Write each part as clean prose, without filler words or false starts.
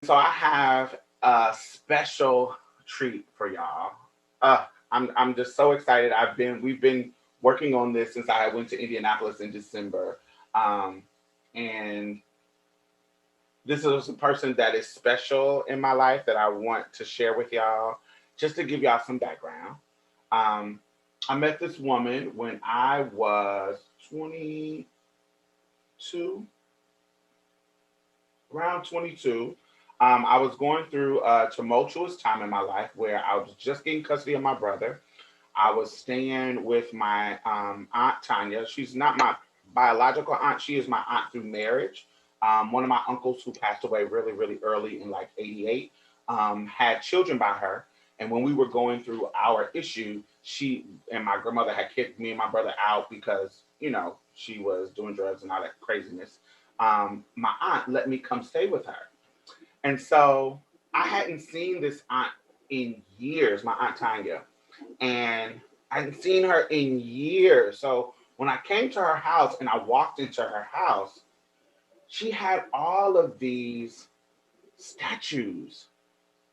So I have a special treat for y'all. I'm just so excited. We've been working on this since I went to Indianapolis in December, um, and this is a person that is special in my life that I want to share with y'all. Just to give y'all some background, um, I met this woman when I was 22, around 22. I was going through a tumultuous time in my life where I was just getting custody of my brother. I was staying with my aunt Tanya. She's not my biological aunt. She is my aunt through marriage. One of my uncles who passed away really, really early in like 88 had children by her. And when we were going through our issue, she and my grandmother had kicked me and my brother out because, she was doing drugs and all that craziness. My aunt let me come stay with her. And so I hadn't seen this aunt in years, my aunt Tanya, and I hadn't seen her in years. So when I came to her house and I walked into her house, she had all of these statues,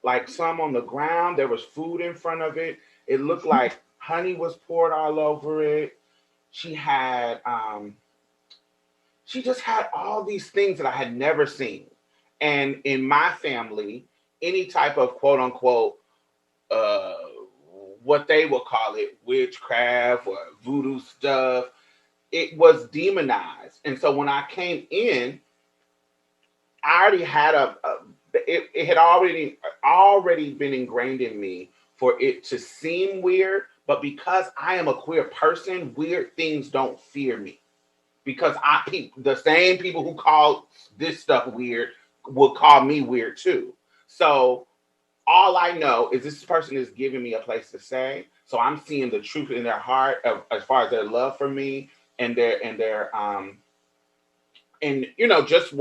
like some on the ground. There was food in front of it. It looked like honey was poured all over it. She had, she just had all these things that I had never seen. And in my family, any type of quote unquote uh, what they will call it, witchcraft or voodoo stuff, it was demonized. And so when I came in, I already had it had already been ingrained in me for it to seem weird, but because I am a queer person, weird things don't fear me. Because the same people who call this stuff weird will call me weird too. So all I know is this person is giving me a place to stay. So I'm seeing the truth in their heart as far as their love for me and just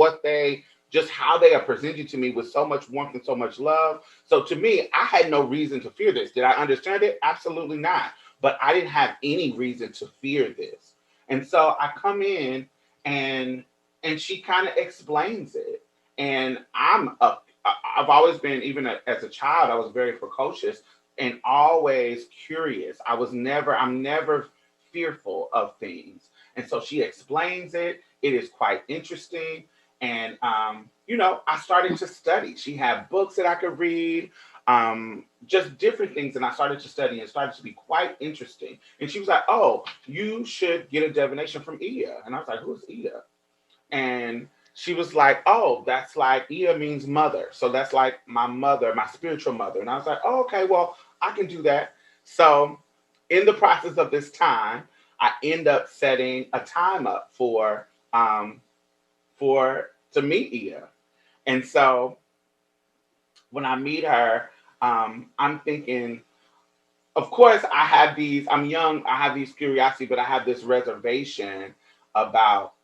just how they are presented to me with so much warmth and so much love. So to me, I had no reason to fear this. Did I understand it? Absolutely not. But I didn't have any reason to fear this. And so I come in and and she kind of explains it. And I've always been, even as a child, I was very precocious and always curious. I'm never fearful of things. And so she explains it. It is quite interesting. And, I started to study. She had books that I could read, just different things. And I started to study and started to be quite interesting. And she was like, "Oh, you should get a divination from Iya." And I was like, "Who's Iya?" And she was like, "Oh, that's like Iya means mother. So that's like my mother, my spiritual mother." And I was like, "Oh, okay, well, I can do that." So in the process of this time, I end up setting a time up for to meet Ia. And so when I meet her, I'm thinking, of course, I'm young, I have these curiosity, but I have this reservation about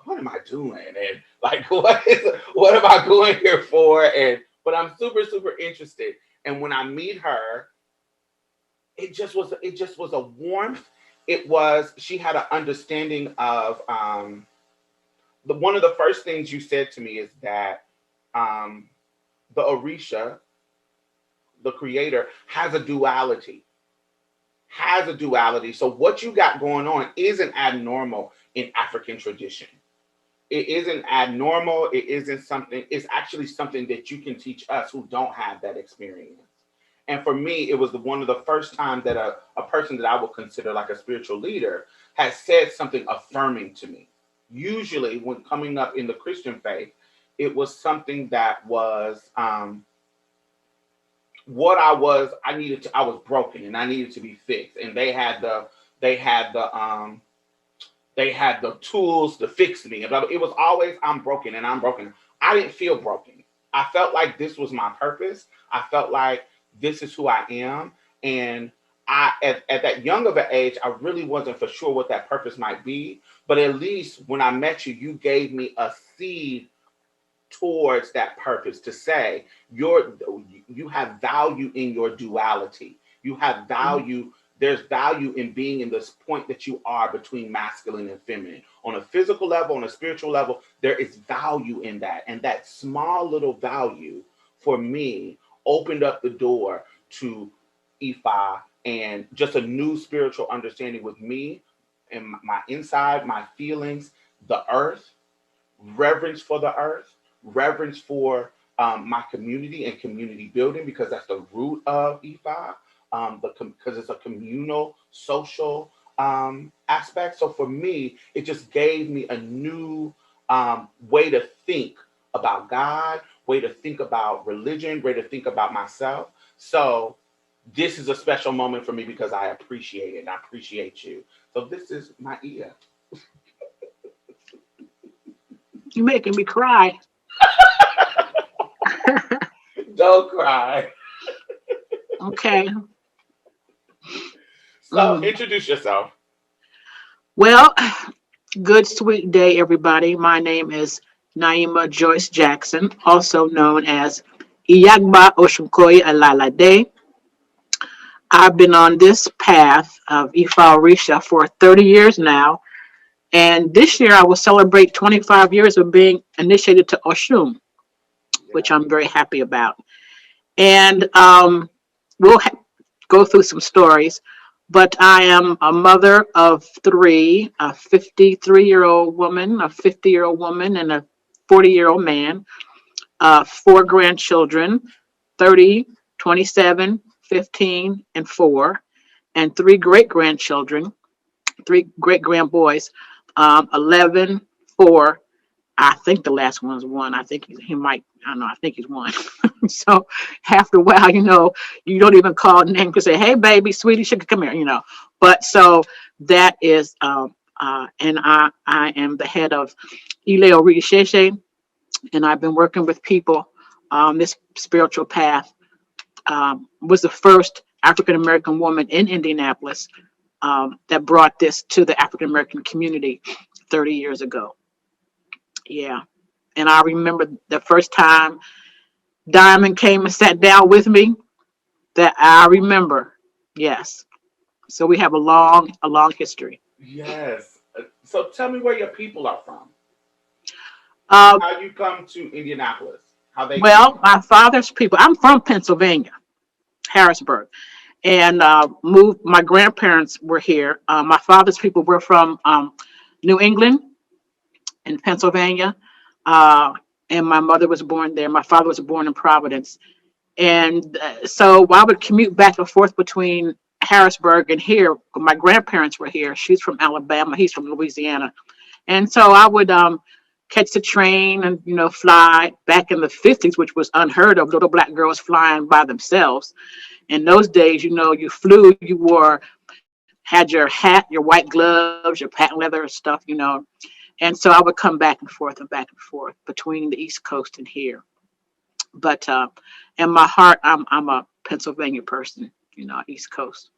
what am I doing? And like, what am I going here for? But I'm super, super interested. And when I meet her, it just was a warmth. She had an understanding of one of the first things you said to me is that um, the Orisha, the creator, has a duality. So what you got going on isn't abnormal in African tradition. It isn't abnormal. It isn't something. It's actually something that you can teach us who don't have that experience. And for me, it was one of the first times that a person that I would consider like a spiritual leader has said something affirming to me. Usually, when coming up in the Christian faith, it was something that was what I was broken and I needed to be fixed. And they had the tools to fix me. It was always I'm broken and I'm broken. I didn't feel broken. I felt like this was my purpose. I felt like this is who I am. And at that young of an age, I really wasn't for sure what that purpose might be. But at least when I met you, you gave me a seed towards that purpose to say you have value in your duality. You have value there's value in being in this point that you are between masculine and feminine. On a physical level, on a spiritual level, there is value in that. And that small little value for me opened up the door to Ifa and just a new spiritual understanding with me and my inside, my feelings, the earth, reverence for the earth, reverence for my community and community building, because that's the root of Ifa, because it's a communal, social aspect. So for me, it just gave me a new way to think about God, way to think about religion, way to think about myself. So this is a special moment for me because I appreciate it and I appreciate you. So this is my Iya. You're making me cry. Don't cry. Okay. So Mm. introduce yourself. Well, good sweet day, everybody. My name is Naeemah Joyce Jackson, also known as Iyagba Oshunkoyi Alalade. I've been on this path of Ifa Orisha for 30 years now. And this year I will celebrate 25 years of being initiated to Oshun, which Yeah. I'm very happy about. And we'll go through some stories. But I am a mother of three, a 53-year-old woman, a 50-year-old woman, and a 40-year-old man, four grandchildren, 30, 27, 15, and 4, and three great grandchildren, three great grandboys, 11, 4. I think the last one's one. I think he might, I don't know, I think he's one. So after a while, you don't even call name to say, hey, baby, sweetie, sugar, come here, But so that is, and I am the head of Ileo Sheshe, and I've been working with people. This spiritual path was the first African American woman in Indianapolis that brought this to the African American community 30 years ago. Yeah. And I remember the first time Diamond came and sat down with me, that I remember. Yes. So we have a long history. Yes. So tell me where your people are from and Uh, how you come to Indianapolis. How they come. well, my father's people, I'm from Pennsylvania, Harrisburg, and moved. My grandparents were here. My father's people were from New England and Pennsylvania. Uh, and my mother was born there. My father was born in Providence. And so I would commute back and forth between Harrisburg and here. My grandparents were here. She's from Alabama. He's from Louisiana. And so I would catch the train and, fly back in the 50s, which was unheard of, little black girls flying by themselves. In those days, you flew, you had your hat, your white gloves, your patent leather stuff. And so I would come back and forth between the East Coast and here. But in my heart, I'm a Pennsylvania person, East Coast.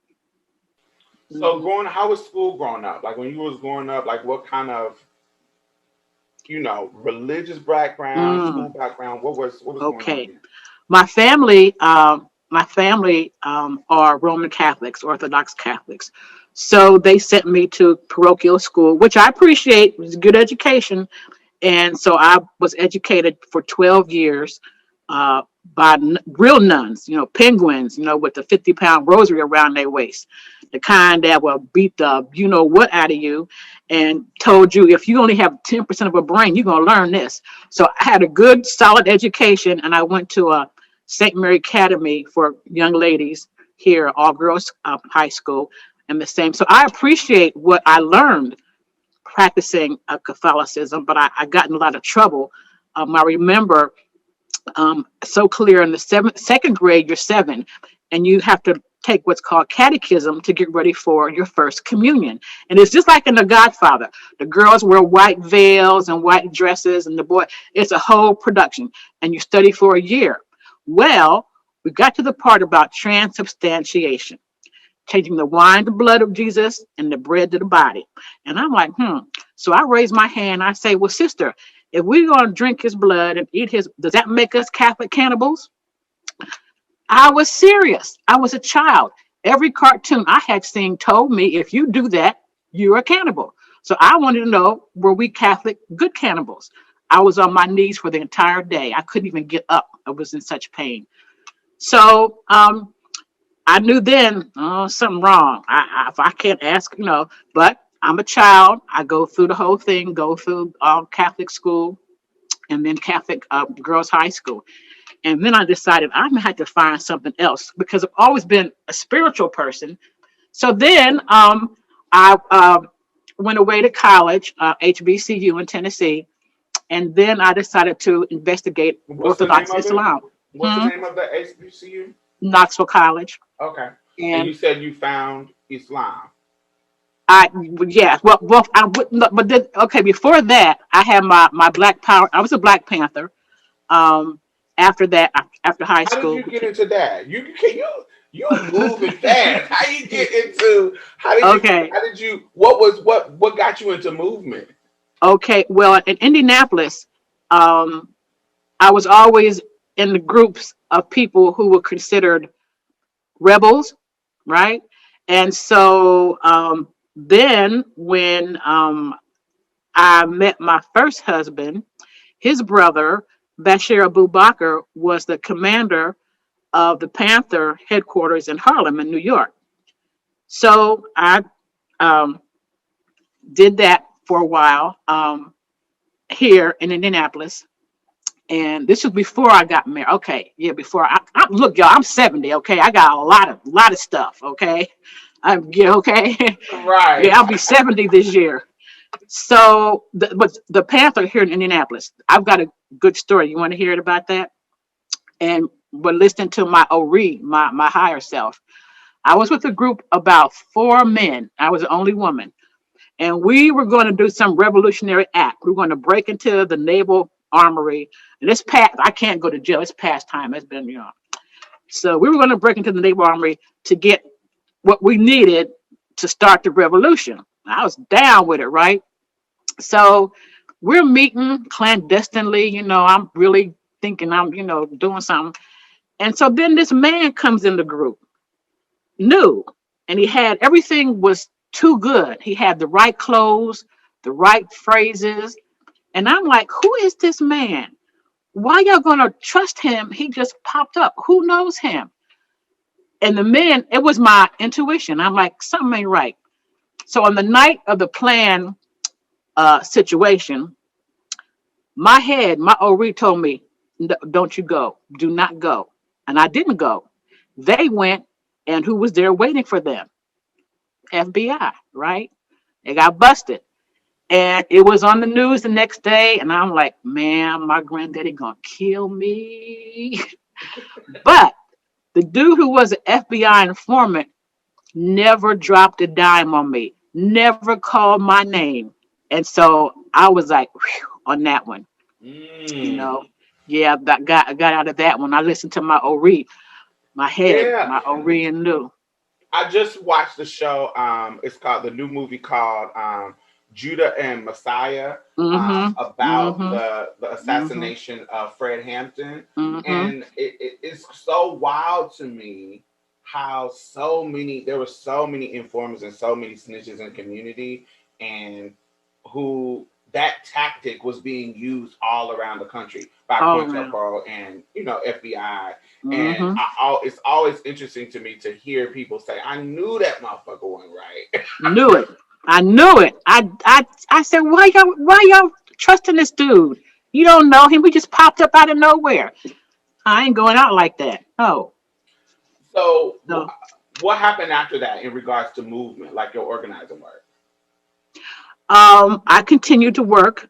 So Hmm. how was school growing up? Like when you was growing up, like what kind of, religious background, Mm, school background, what was going on okay. there? My family are Roman Catholics, Orthodox Catholics. So they sent me to parochial school, which I appreciate. It was a good education. And so I was educated for 12 years uh, by real nuns, penguins, with the 50-pound rosary around their waist, the kind that will beat the what out of you and told you if you only have 10% of a brain, you're going to learn this. So I had a good, solid education, and I went to a St. Mary Academy for young ladies here, all girls high school, and the same. So I appreciate what I learned practicing Catholicism, but I got in a lot of trouble. I remember so clear in the second grade, you're 7, and you have to take what's called catechism to get ready for your first communion. And it's just like in The Godfather. The girls wear white veils and white dresses, and the boy, it's a whole production, and you study for a year. Well, we got to the part about transubstantiation, changing the wine to blood of Jesus and the bread to the body. And I'm like, So I raise my hand. I say, well, sister, if we're going to drink his blood and eat his, does that make us Catholic cannibals? I was serious. I was a child. every cartoon I had seen told me if you do that, you're a cannibal. So I wanted to know, were we Catholic good cannibals? I was on my knees for the entire day. I couldn't even get up. I was in such pain. So I knew then, oh, something wrong. If I can't ask, but I'm a child. I go through the whole thing, go through Catholic school and then Catholic girls' high school. And then I decided I'm gonna have to find something else because I've always been a spiritual person. So then I went away to college, HBCU in Tennessee, and then I decided to investigate What's the name Orthodox of it? Islam. What's the Hmm? name of the HBCU? Knoxville College. Okay. And And you said you found Islam. I, yeah, well, I wouldn't, but then, okay, before that, I had my Black Power. I was a Black Panther. Um, after that, after high How did school, you get into that? You moving fast. How you get into? How did you? okay, How did you? What got you into movement? okay. Well, in Indianapolis, um, I was always in the groups of people who were considered rebels, right? And so then when I met my first husband, his brother, Bashir Abu Bakr, was the commander of the Panther headquarters in Harlem, in New York. So I um, did that for a while here in Indianapolis. And this was before I got married. Okay, yeah, before look, y'all, I'm 70. Okay, I got a lot of stuff. Okay, I'm yeah, okay, Right. yeah, I'll be 70 this year. So, but the Panther here in Indianapolis, I've got a good story. You want to hear it about that? And but listening to my Ori, my higher self. I was with a group about four men. I was the only woman, and we were going to do some revolutionary act. We were going to break into the naval armory. And it's past. I can't go to jail. It's past time. It's been. So we were going to break into the naval armory to get what we needed to start the revolution. I was down with it, right? So we're meeting clandestinely. I'm really thinking I'm, doing something. And so then this man comes in the group, new, and he had everything was too good. He had the right clothes, the right phrases. And I'm like, who is this man? Why y'all gonna trust him? He just popped up. Who knows him? And the man, it was my intuition. I'm like, something ain't right. So on the night of the plan situation, my head, my Ori told me, Don't you go. Do not go." And I didn't go. They went, and who was there waiting for them? FBI, right? They got busted. And it was on the news the next day, and I'm like, man, my granddaddy gonna kill me. But the dude who was an FBI informant never dropped a dime on me, never called my name. And so I was like, whew, on that one, you Mm. know. Yeah, I got out of that one. I listened to my Ori, my head, Yeah. my Ori and knew. I just watched the show. It's called the new movie called Judah and Messiah, Mm-hmm. about Mm-hmm. the Mm-hmm. assassination of Fred Hampton, Mm-hmm. and it's so wild to me how there were so many informers and so many snitches in the community, and who that tactic was being used all around the country by All around. COINTELPRO and FBI. And Mm-hmm. it's always interesting to me to hear people say, "I knew that motherfucker wasn't right." Knew it. I knew it. I said, why y'all trusting this dude? You don't know him. We just popped up out of nowhere. I ain't going out like that. No. So, No. what happened after that in regards to movement, like your organizing work? I continued to work.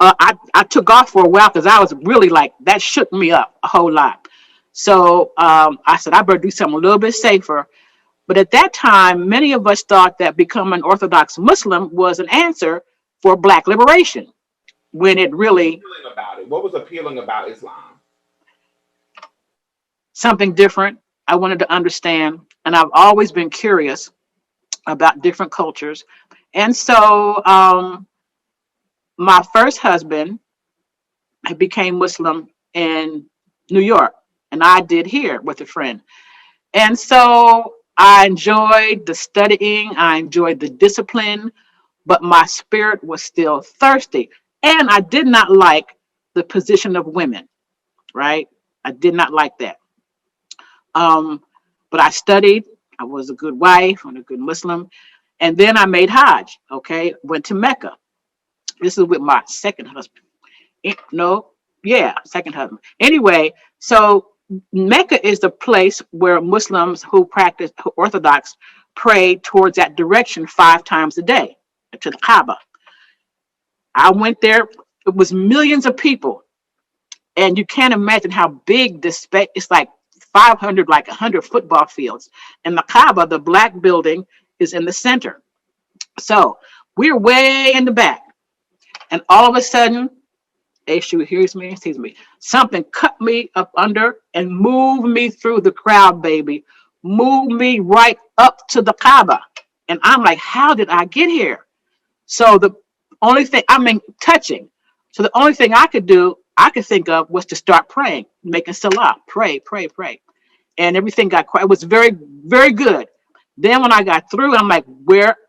I took off for a while because I was really like that shook me up a whole lot. So I said I better do something a little bit safer. But at that time, many of us thought that becoming an Orthodox Muslim was an answer for Black liberation, when it What was really appealing about it? What was appealing about Islam? something different. I wanted to understand, and I've always been curious about different cultures. And so, my first husband became Muslim in New York, and I did here with a friend. And so I enjoyed the studying, I enjoyed the discipline, but my spirit was still thirsty. And I did not like the position of women, right? I did not like that. Um, but I studied. I was a good wife and a good Muslim. And then I made Hajj, okay? Went to Mecca. This is with my second husband. No, yeah, second husband. Anyway, so Mecca is the place where Muslims who practice Orthodox pray towards that direction 5 times a day to the Kaaba. I went there. It was millions of people, and you can't imagine how big this space. It's like 500, like 100 football fields, and the Kaaba, the black building, is in the center. So we're way in the back, and all of a sudden, Issue hears me, sees me. Something cut me up under and moved me through the crowd, baby. Moved me right up to the Kaaba. And I'm like, how did I get here? So the only thing, I mean, touching. So the only thing I could do, I could think of was to start praying, making salah, pray, pray, pray. And everything got quiet. It was very, very good. Then when I got through, I'm like,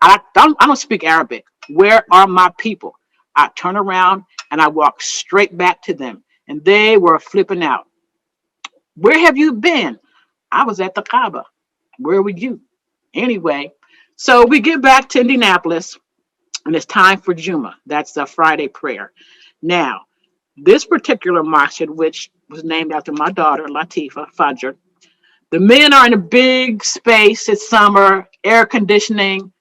I don't speak Arabic. Where are my people? I turn around and I walk straight back to them. And they were flipping out. Where have you been? I was at the Kaaba. Where were you? Anyway, so we get back to Indianapolis and it's time for Juma. That's the Friday prayer. Now, this particular masjid, which was named after my daughter, Latifa Fajr, the men are in a big space. It's summer, air conditioning.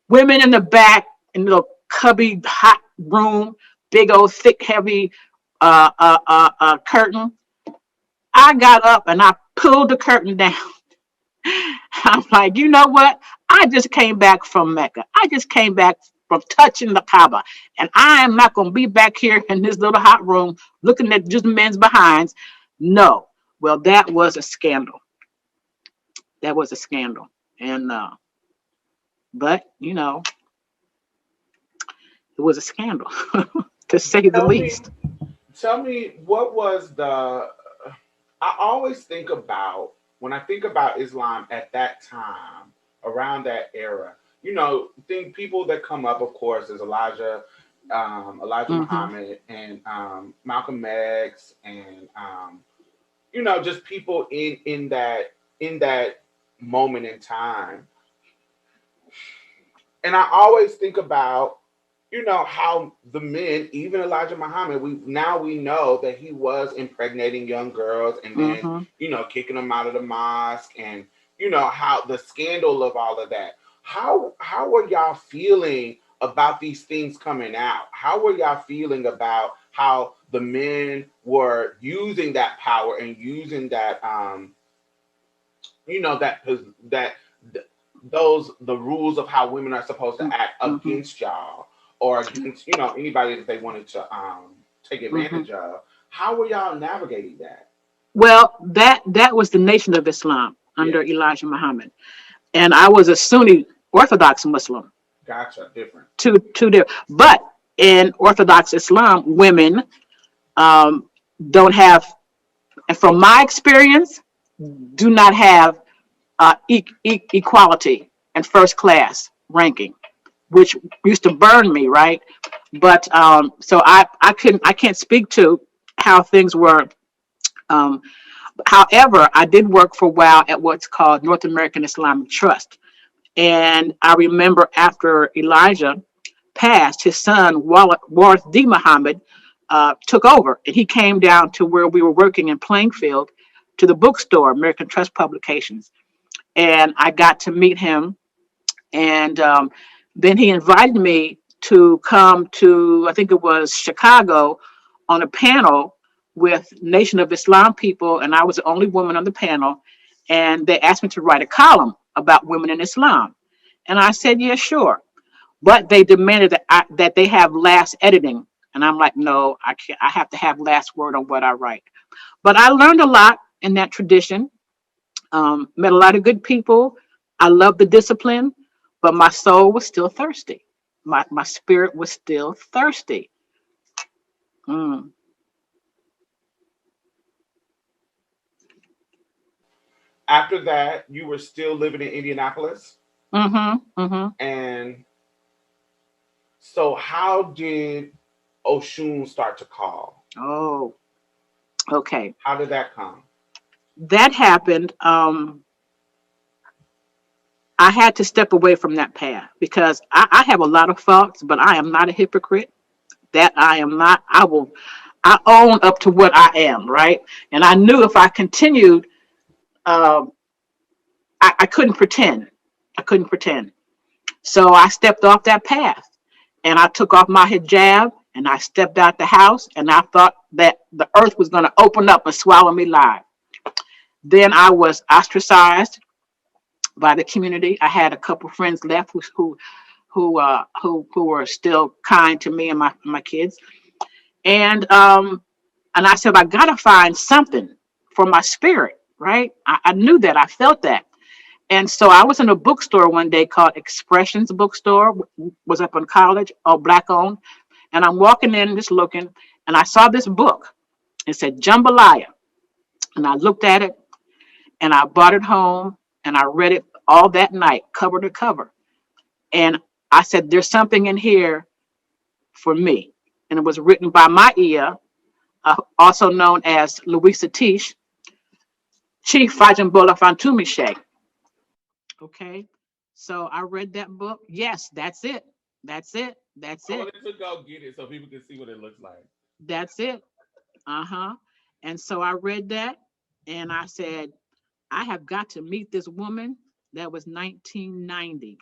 Women in the back in a little cubby, hot room, big old, thick, heavy curtain. I got up and I pulled the curtain down. I'm like, you know what? I just came back from Mecca. I just came back from touching the Kaaba. And I am not going to be back here in this little hot room looking at just men's behinds. No. Well, that was a scandal. That was a scandal. And, but, it was a scandal, to say the Tell me, least. tell me, what was the? I always think about when I think about Islam at that time, around that era. Think people that come up, of course, is Elijah Hmm. Muhammad, and Malcolm X, and just people in that moment in time. And I always think about how the men, even Elijah Muhammad, we know that he was impregnating young girls and then Hmm. kicking them out of the mosque, and how the scandal of all of that. How were y'all feeling about these things coming out? How were y'all feeling about how the men were using that power and using that that that those the rules of how women are supposed to act Hmm. against y'all, or against anybody that they wanted to take Hmm. advantage of? How were y'all navigating that? Well, that was the Nation of Islam under Yes, Elijah Muhammad, and I was a Sunni Orthodox Muslim. gotcha. Different. Two there, but in Orthodox Islam, women um, don't have, and from my experience, do not have equality and first class ranking, which used to burn me, right? But so I can't speak to how things were. Um, However, I did work for a while at what's called North American Islamic Trust, and I remember after Elijah passed, his son Warith D. Muhammad took over, and he came down to where we were working in Plainfield to the bookstore, American Trust Publications, and I got to meet him. And then he invited me to come to, I think it was Chicago, on a panel with Nation of Islam people, and I was the only woman on the panel. And they asked me to write a column about women in Islam, and I said, "Yeah, sure." But they demanded that they have last editing, and I'm like, "No, I can't. I have to have last word on what I write." But I learned a lot in that tradition. Met a lot of good people. I loved the discipline, but my soul was still thirsty. My spirit was still thirsty. after that, you were still living in Indianapolis. Mm-hmm. Mm-hmm. And so, how did Oshun start to call? Oh, okay. How did that come? That happened. I had to step away from that path because I have a lot of faults, but I am not a hypocrite. That I am not. I own up to what I am, right? And I knew if I continued, um, I couldn't pretend. I couldn't pretend. So I stepped off that path and I took off my hijab and I stepped out the house and I thought that the earth was going to open up and swallow me alive. Then I was ostracized by the community. I had a couple friends left who were still kind to me and my kids. And I said I gotta find something for my spirit, right? I knew that, I felt that. And so I was in a bookstore one day called Expressions Bookstore, was up in college, all black owned. And I'm walking in just looking, and I saw this book. It said Jambalaya. And I looked at it and I brought it home and I read it all that night, cover to cover. And I said, there's something in here for me. And it was written by My Iya, also known as Luisah Teish, Chief Fajimbola Fantumishe. Okay. So I read that book. Yes, that's it. That's it. That's I it. wanted to go get it so people can see what it looks like. That's it. Uh-huh. And so I read that and I said, I have got to meet this woman. That was 1990.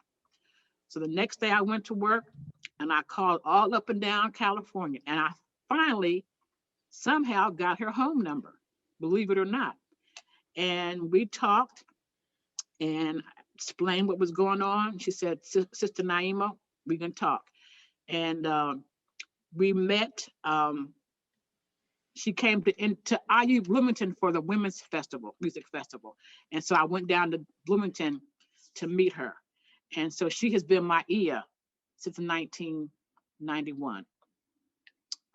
So the next day I went to work and I called all up and down California and I finally somehow got her home number, believe it or not. And we talked and explained what was going on. She said, Sister Naeemah, we can talk. And we met. She came into IU Bloomington for the Women's Festival, Music Festival. And so I went down to Bloomington to meet her. And so she has been my Iya since 1991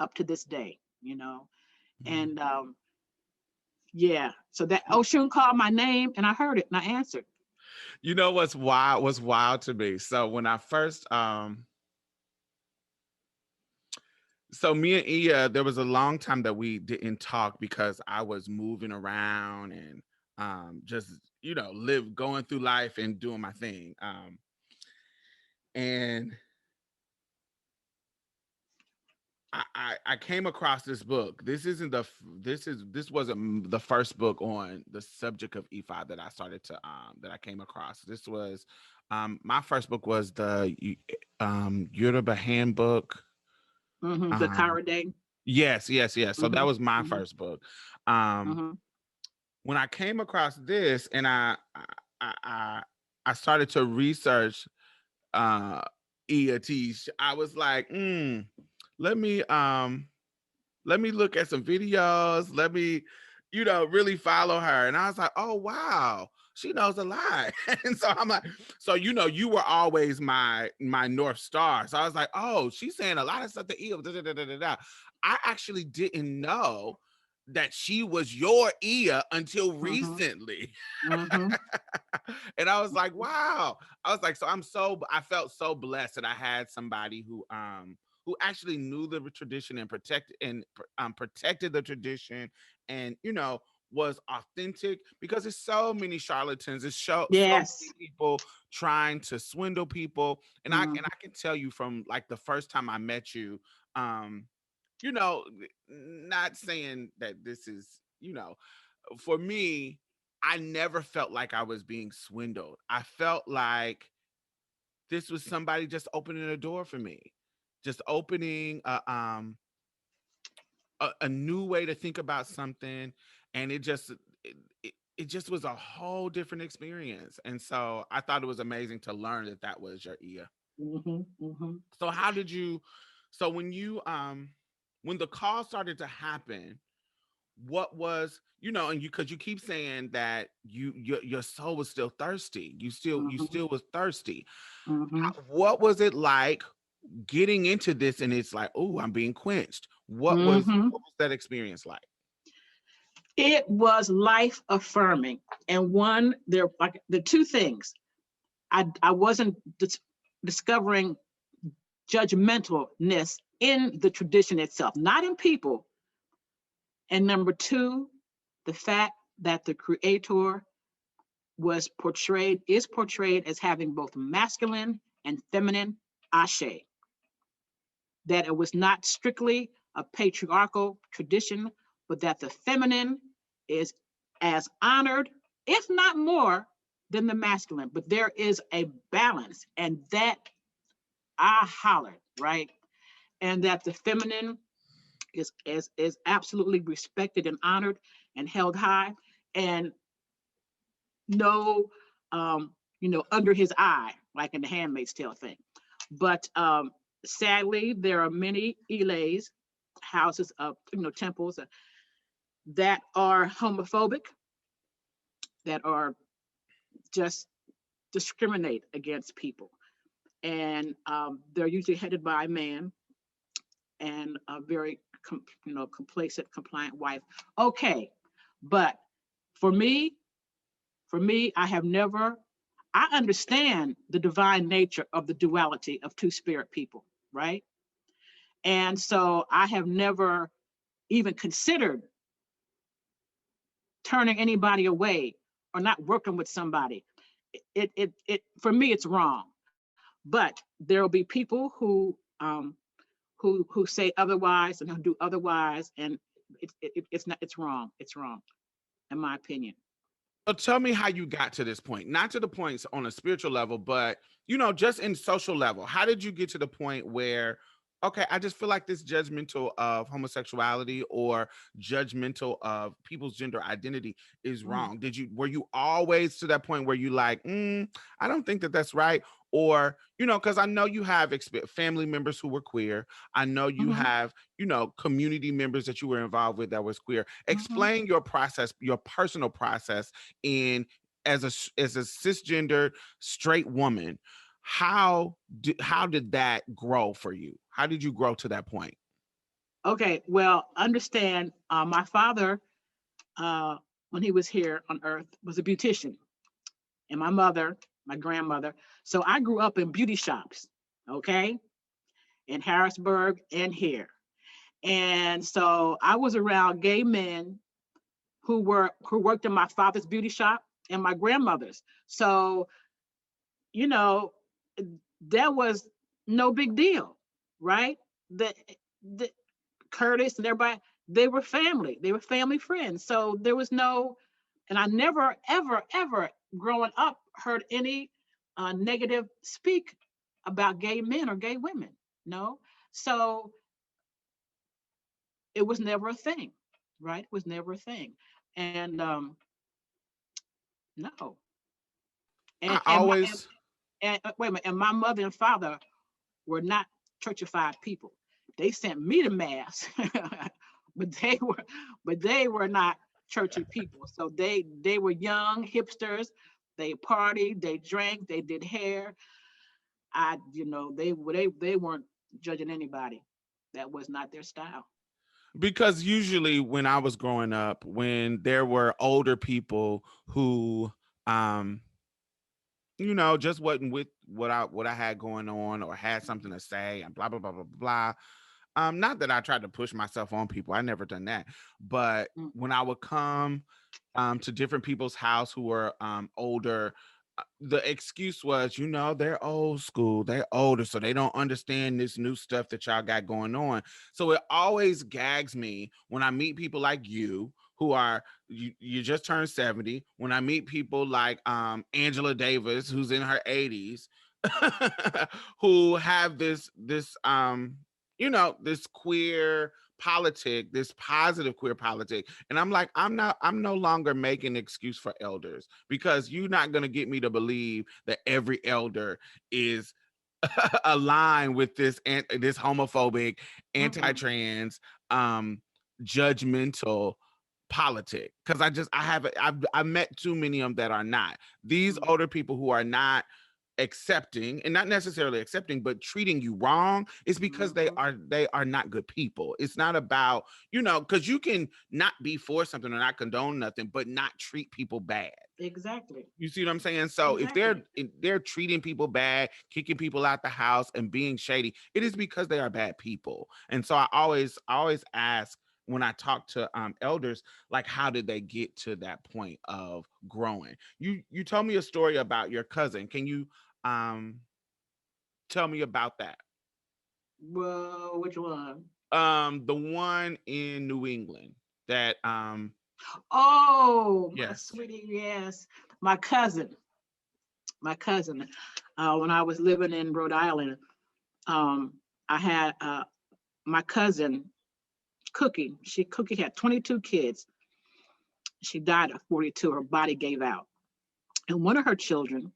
up to this day, you know. Mhm. And yeah, so that Oshun called my name and I heard it and I answered. You know what's wild? What's wild to me? So when I first, so me and Iya, there was a long time that we didn't talk because I was moving around and just live going through life and doing my thing. And I came across this book. This wasn't the first book on the subject of E5 that I started to that I came across. This was my first book was the Yoruba Handbook. The Um Cara Day. yes, yes, yes. So that Mm-hmm, was my mm-hmm, first book. Um mm-hmm. when I came across this and I I started to research uh EATs, I was like, let me let me look at some videos. Let me, really follow her. And I was like, oh wow, she knows a lot. And so I'm like, so you were always my North Star. So I was like, oh, she's saying a lot of stuff to Eve. Da, da, da, da, da, da. I actually didn't know that she was your Ia until Mm-hmm. recently. Mm-hmm. And I was like, wow. I was like, so I felt so blessed that I had somebody who actually knew the tradition and protected the tradition and was authentic because there's so many charlatans. There's so Yes. many people trying to swindle people. And I Mm-hmm. and I can tell you from like the first time I met you, um, you know, not saying that this is, for me, I never felt like I was being swindled. I felt like this was somebody just opening a door for me, just opening a new way to think about something, and it just was a whole different experience. And so I thought it was amazing to learn that that was your ear. Mm-hmm. Mm-hmm. So how did you? So when the call started to happen, what was and you because you keep saying that your soul was still thirsty, you Mm-hmm. still was thirsty. Mm-hmm. What was it like getting into this and it's like, oh, I'm being quenched? Mm-hmm. What was that experience like? It was life affirming. And one, there like the two things. I wasn't discovering judgmentalness in the tradition itself, not in people. And number two, the fact that the creator is portrayed as having both masculine and feminine ashe, that it was not strictly a patriarchal tradition, but that the feminine is as honored, if not more, than the masculine. But there is a balance, and that I hollered, right? And that the feminine is absolutely respected and honored and held high, and no, under his eye, like in the Handmaid's Tale thing. But sadly, there are many Ilays, houses of, temples that are homophobic, that are just discriminate against people. And they're usually headed by a man and a very, complacent, compliant wife. Okay. But for me, I understand the divine nature of the duality of two spirit people, right? And so I have never even considered turning anybody away or not working with somebody. For me, it's wrong. But there will be people who say otherwise and who do otherwise, and it's wrong. It's wrong, in my opinion. So tell me how you got to this point, not to the points on a spiritual level, but just in social level. How did you get to the point where, okay, I just feel like this judgmental of homosexuality or judgmental of people's gender identity is Mm. wrong? Were you always to that point where you like, I don't think that that's right? Or, because I know you have family members who were queer. I know you Mm-hmm. have, community members that you were involved with that was queer. Mm-hmm. Explain your process, your personal process in as a cisgender straight woman. How did that grow for you? How did you grow to that point? Okay, well, understand, my father, uh, when he was here on Earth, was a beautician, and my mother, my grandmother. So I grew up in beauty shops, okay, in Harrisburg and here. And so I was around gay men who worked in my father's beauty shop and my grandmother's. So, you know, that was no big deal, right? The Curtis and everybody, they were family. They were family friends. So there was no, and I never, ever, ever growing up heard any negative speak about gay men or gay women. No. So it was never a thing, right? It was never a thing. And no. I And always wait a minute, and my mother and father were not churchified people. They sent me to mass, but they were not churchy people. So they were young hipsters. They partied, they drank, they did hair. They weren't judging anybody. That was not their style. because usually when I was growing up, when there were older people who just wasn't with what I had going on or had something to say and blah blah blah blah blah. Not that I tried to push myself on people. I never done that. But Mm. when I would come to different people's house who were older, the excuse was, they're old school, they're older, so they don't understand this new stuff that y'all got going on. So it always gags me when I meet people like you who are you just turned 70, when I meet people like Angela Davis who's in her 80s who have this queer politic, this positive queer politic. And I'm like, I'm no longer making an excuse for elders, because you're not going to get me to believe that every elder is aligned with this homophobic, Mm-mm. anti-trans, judgmental politic. Because I met too many of them that are not. These Mm. older people who are not accepting, and not necessarily accepting, but treating you wrong, is because Mhm. they are not good people. It's not about, because you can not be for something or not condone nothing, but not treat people bad. Exactly. You see what I'm saying? So if Exactly. they're treating people bad, kicking people out the house, and being shady, it is because they are bad people. And so I always ask when I talk to elders, like, how did they get to that point of growing? You told me a story about your cousin. Can you um tell me about that? Well, which one? The one in New England that Oh, my yes. sweetie, yes. My cousin, my cousin. When I was living in Rhode Island, I had my cousin Cookie. Cookie had 22 kids. She died at 42. Her body gave out. And one of her children,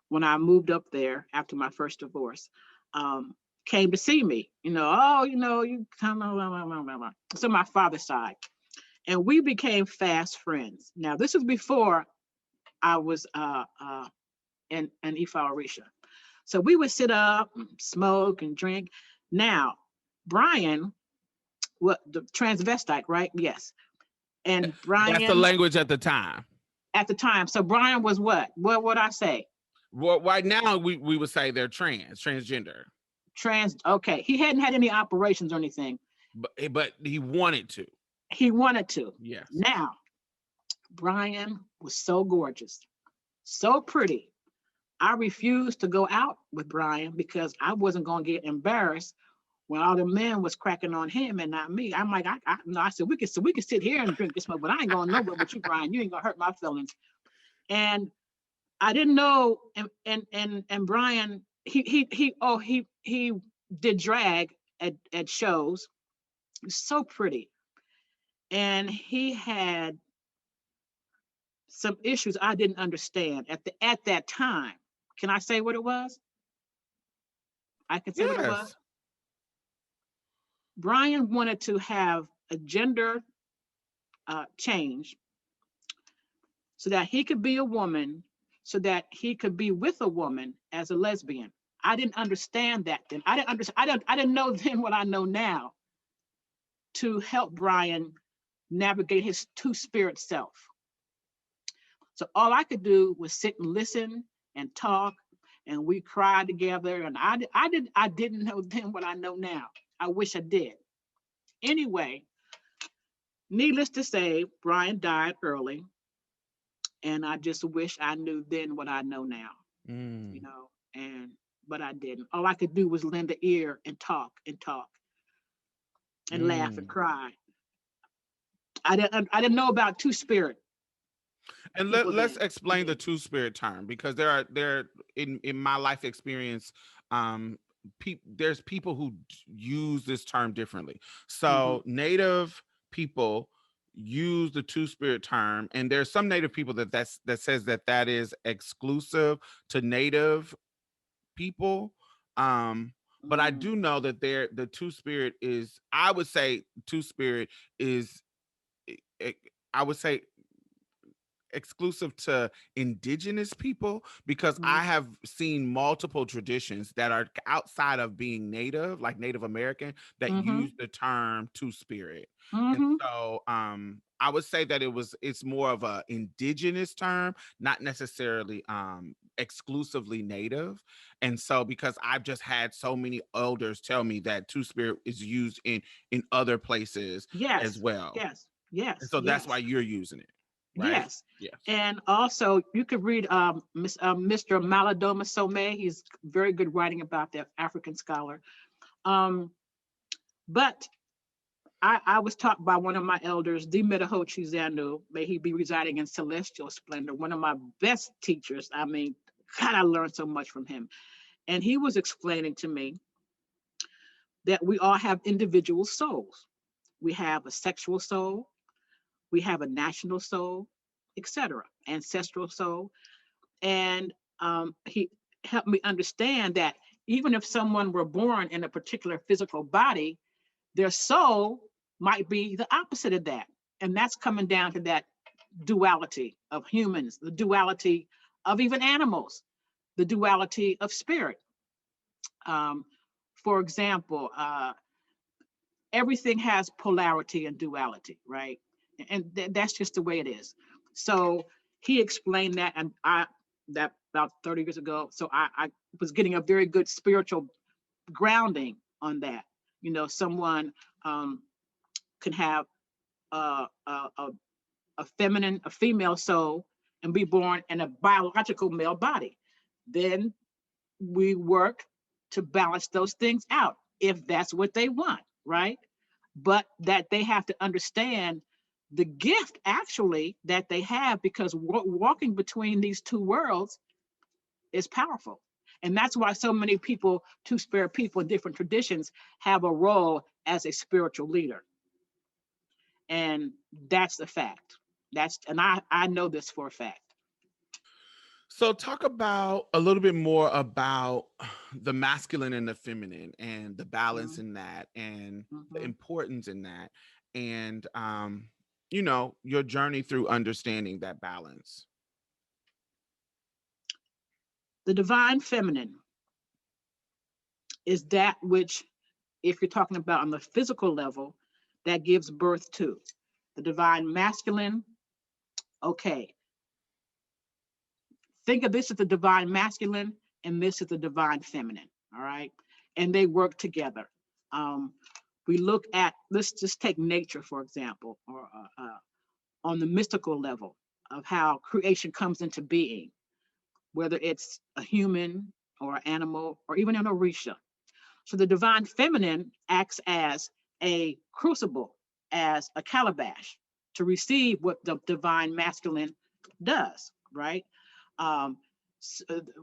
when I moved up there after my first divorce, um, came to see me. Oh, you come, blah, blah, blah, blah, blah. So my father's side. And we became fast friends. Now, this was before I was in Ifa Orisha. So we would sit up, and smoke, and drink. Now, Brian, what the transvestite, right? Yes. And That's the Brian language at the time. at the time. So Brian was what? What would I say? Well, right now we would say they're transgender, Okay. He hadn't had any operations or anything. but he wanted to. He wanted to. Yes. Now, Brian was so gorgeous, so pretty. I refused to go out with Brian because I wasn't going to get embarrassed when all the men was cracking on him and not me. I'm like, no, I said, we can sit here and drink this smoke, but I ain't going nowhere with you, Brian. You ain't gonna hurt my feelings. And I didn't know. And Brian, he did drag at shows. He was so pretty, and he had some issues I didn't understand at that time. Can I say what it was? I can say what it was. Yes. Brian wanted to have a gender change so that he could be a woman, so that he could be with a woman as a lesbian. I didn't understand that then. I didn't understand. I didn't know then what I know now to help Brian navigate his two-spirit self. So all I could do was sit and listen and talk, and we cried together. And I didn't know then what I know now. I wish I did. Anyway, needless to say, Brian died early, and I just wish I knew then what I know now. Mm, And but I didn't. All I could do was lend an ear and talk and laugh and mm. cry. I didn't know about two spirit And people let's then. explain the two spirit term, because there in my life experience, um, there's people who use this term differently. Mm-hmm. So native people use the two spirit term, and there's some native people that says that is exclusive to native people. But I Mm. do know that the two spirit is, I would say two spirit is, I would say, exclusive to indigenous people, because I Mm-hmm. have seen multiple traditions that are outside of being native, like Native American, that Mm-hmm. use the term two spirit. And Mm-hmm. so I would say that it's more of a indigenous term, not necessarily exclusively native. And so, because I've just had so many elders tell me that two spirit is used in other places as Yes. well. Yes. And Yes. so that's why Yes. you're using it, right? Yes. Yes. And also, you could read Mr. Maladoma Somé. He's very good writing about that African scholar. Um, but I was taught by one of my elders, D. Metahochi Zanu, may he be residing in celestial splendor, one of my best teachers. I mean, God, I learned so much from him. And he was explaining to me that we all have individual souls. We have a sexual soul, we have a national soul, etc., ancestral soul. And he helped me understand that even if someone were born in a particular physical body, their soul might be the opposite of that. And that's coming down to that duality of humans, the duality of even animals. the duality of spirit. Um, for example, everything has polarity and duality, right? And that's just the way it is. So he explained that, and I that about 30 years ago. So I was getting a very good spiritual grounding on that. Someone um, can have a female soul, and be born in a biological male body. Then we work to balance those things out if that's what they want, right? But that they have to understand the gift actually that they have, because walking between these two worlds is powerful. And that's why so many people, two-spirit people in different traditions, have a role as a spiritual leader. And that's the fact. And I know this for a fact. So talk about a little bit more about the masculine and the feminine and the balance Mhm, in that and the mhm. importance in that and your journey through understanding that balance. The divine feminine is that which, if you're talking about on the physical level, that gives birth to. The divine masculine, okay, think of this as the divine masculine, and this is the divine feminine, all right? And they work together. Um, we look at, let's just take nature, for example, or on the mystical level of how creation comes into being, whether it's a human or an animal or even an orisha. So the divine feminine acts as a crucible, as a calabash to receive what the divine masculine does, right? Um,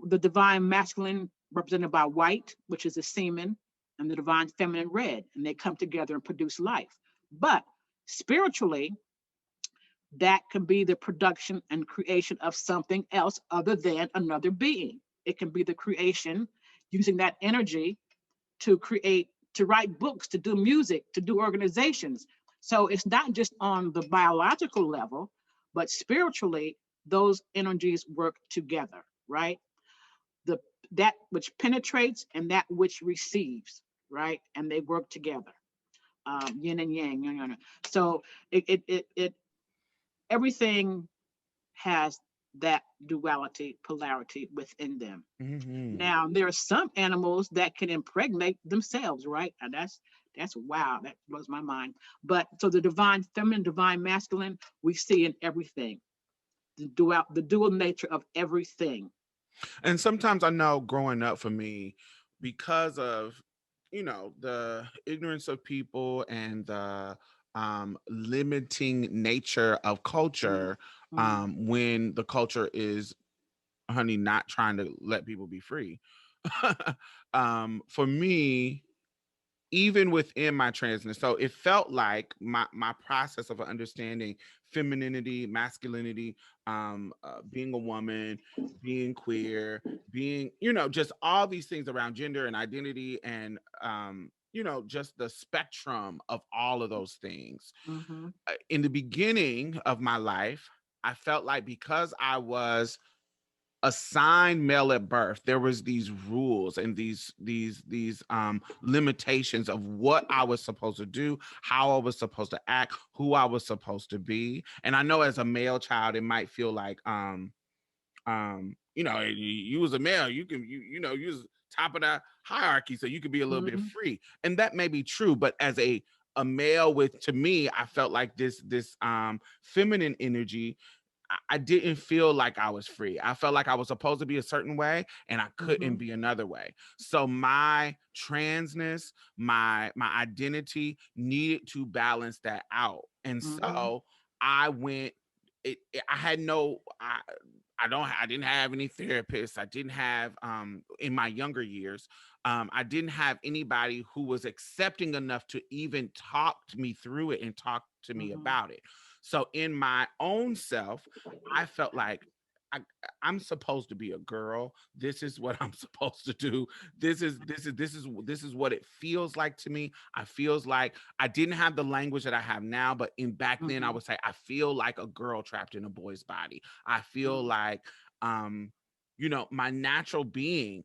the divine masculine represented by white, which is the semen, and the divine feminine red, and they come together and produce life. But spiritually, that can be the production and creation of something else other than another being. It can be the creation using that energy to create, to write books, to do music, to do organizations. So it's not just on the biological level, but spiritually, those energies work together, right? The That which penetrates and that which receives, right? And they work together. Yin and yang. Yin and yang. So it everything has that duality, polarity within them. Hmm. Now, there are some animals that can impregnate themselves, right? And that's wow, that blows my mind. But so the divine feminine, divine masculine, we see in everything. The dual nature of everything. And sometimes I know growing up for me, because of the ignorance of people and the limiting nature of Mm, culture, mm, when the culture is, honey, not trying to let people be free. For me, even within my transness, so it felt like my process of understanding femininity, masculinity, being a woman, being queer, being just all these things around gender and identity, and just the spectrum of all of those things. mm-hmm, In the beginning of my life, I felt like because I was assigned male at birth, there was these rules and these limitations of what I was supposed to do, how I was supposed to act, who I was supposed to be. And I know as a male child it might feel like you was a male, you was top of the hierarchy, so you could be a little bit mm-hmm, free, and that may be true. But as a male, with to me, I felt like this feminine energy, I didn't feel like I was free. I felt like I was supposed to be a certain way and I couldn't mm-hmm, be another way. So my transness, my identity needed to balance that out. And mm-hmm, so I went I had no I didn't have any therapists. I didn't have in my younger years, I didn't have anybody who was accepting enough to even talk to me through it and talk to me mm-hmm, about it. So in my own self, I felt like I, I'm supposed to be a girl. This is what I'm supposed to do. This is what it feels like to me. I feels like I didn't have the language that I have now, but in back then I mm-hmm, would say I feel like a girl trapped in a boy's body. I feel mm-hmm, like um my natural being.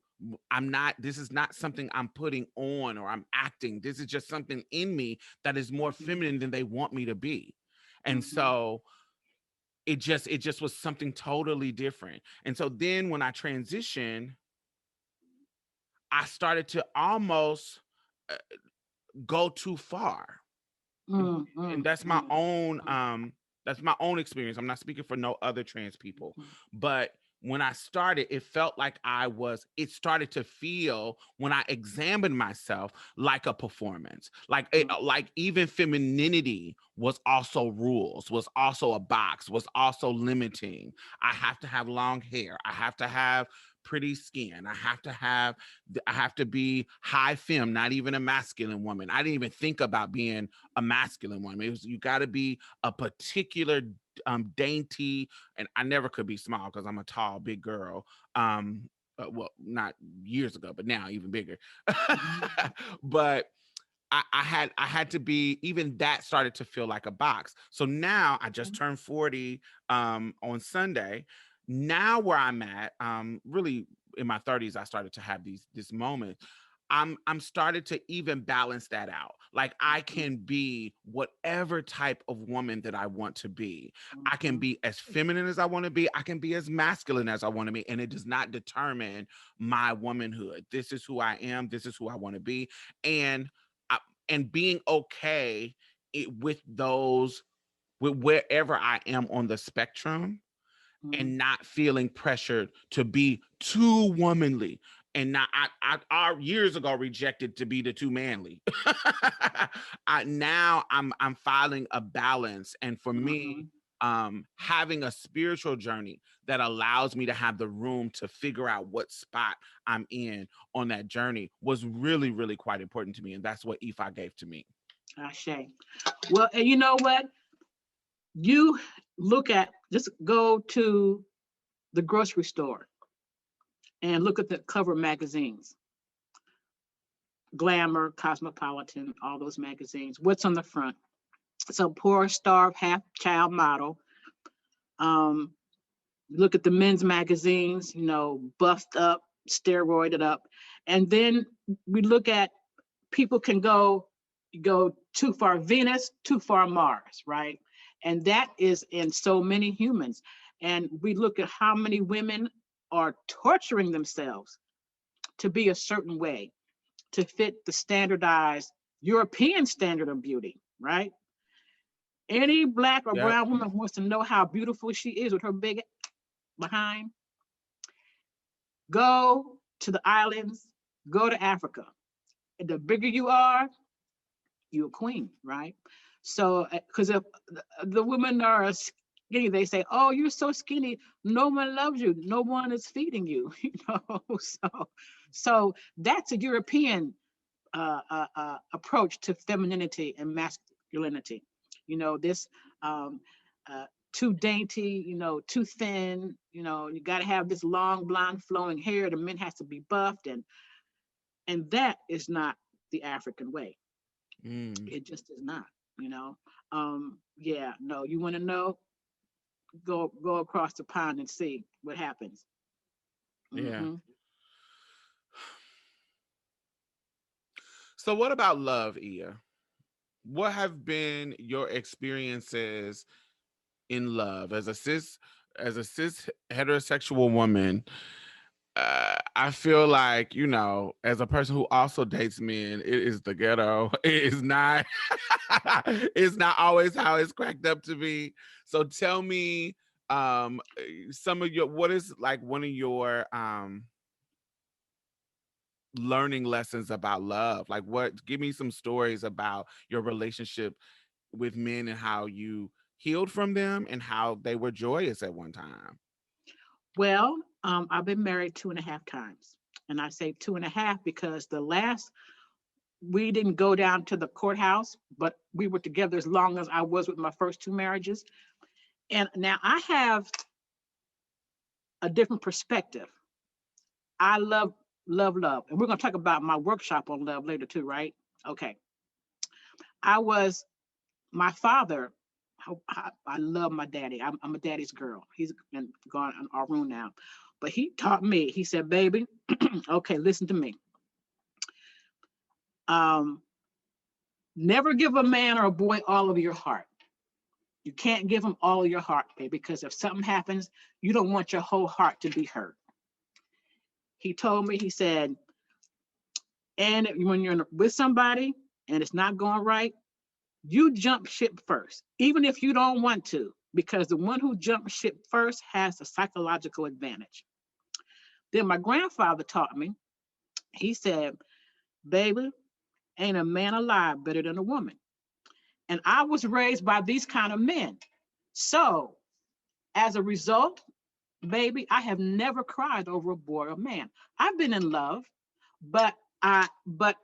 I'm not, this is not something I'm putting on or I'm acting. This is just something in me that is more feminine than they want me to be. And so it just was something totally different. And so then when I transitioned, I started to almost uh, go too far. And that's my own experience. I'm not speaking for no other trans people, but when I started, it started to feel, when I examined myself, like a performance. Like even femininity was also rules, was also a box, was also limiting. I have to have long hair, I have to have pretty skin, I have to be high femme, not even a masculine woman. I didn't even think about being a masculine woman. You got to be a particular dainty, and I never could be small because I'm a tall, big girl. Well, not years ago, but now even bigger. But I had to be, even that started to feel like a box. So now I just turned 40 on Sunday. Now where I'm at, really in my 30s, I started to have this moment. I'm started to even balance that out. Like I can be whatever type of woman that I want to be. I can be as feminine as I want to be. I can be as masculine as I want to be. And it does not determine my womanhood. This is who I am. This is who I want to be. And and being okay with those, with wherever I am on the spectrum, and not feeling pressured to be too womanly. And not, I years ago rejected to be the too manly. Now I'm finding a balance, and for me, having a spiritual journey that allows me to have the room to figure out what spot I'm in on that journey was really, really quite important to me, and that's what Ifa gave to me. Ashe. Well, and you know what? You just go to the grocery store and look at the cover magazines. Glamour, Cosmopolitan, all those magazines. What's on the front? It's a poor, starved, half-child model. Um, Look at the men's magazines, buffed up, steroided up. And then we look at, people can go too far Venus, too far Mars, right? And that is in so many humans. And we look at how many women are torturing themselves to be a certain way, to fit the standardized European standard of beauty, right? Any black or Yep. brown woman wants to know how beautiful she is with her big behind, go to the islands, go to Africa. And the bigger you are, you're a queen, right? So, because if the women are skinny, they say, "Oh, you're so skinny. No one loves you. No one is feeding you." So that's a European approach to femininity and masculinity. This um, too dainty, too thin. You got to have this long, blonde, flowing hair. The men has to be buffed, and that is not the African way. Mm, It just is not. You know. Yeah. No. You want to know? Go across the pond and see what happens. yeah. Hmm. So what about love, Ia? What have been your experiences in love as a cis heterosexual woman? I feel like, as a person who also dates men, it is the ghetto. It is not it's not always how it's cracked up to be. So tell me some of your, what is like one of your learning lessons about love? Like, what, give me some stories about your relationship with men and how you healed from them and how they were joyous at one time. Well, I've been married 2.5 times, and I say 2.5 because the last, we didn't go down to the courthouse, but we were together as long as I was with my first two marriages. And now I have a different perspective. I love, love, love. And we're going to talk about my workshop on love later, too, right? Okay. I was, my father, I love my daddy. I'm a daddy's girl. He's gone on our room now. But he taught me. He said, "Baby, okay, listen to me. Um, never give a man or a boy all of your heart. You can't give them all of your heart, baby, because if something happens, you don't want your whole heart to be hurt." He told me, he said, and when you're with somebody and it's not going right, you jump ship first, even if you don't want to, because the one who jumps ship first has a psychological advantage. Then my grandfather taught me, he said, "Baby, ain't a man alive better than a woman." And I was raised by these kind of men. So as a result, baby, I have never cried over a boy or man. I've been in love, but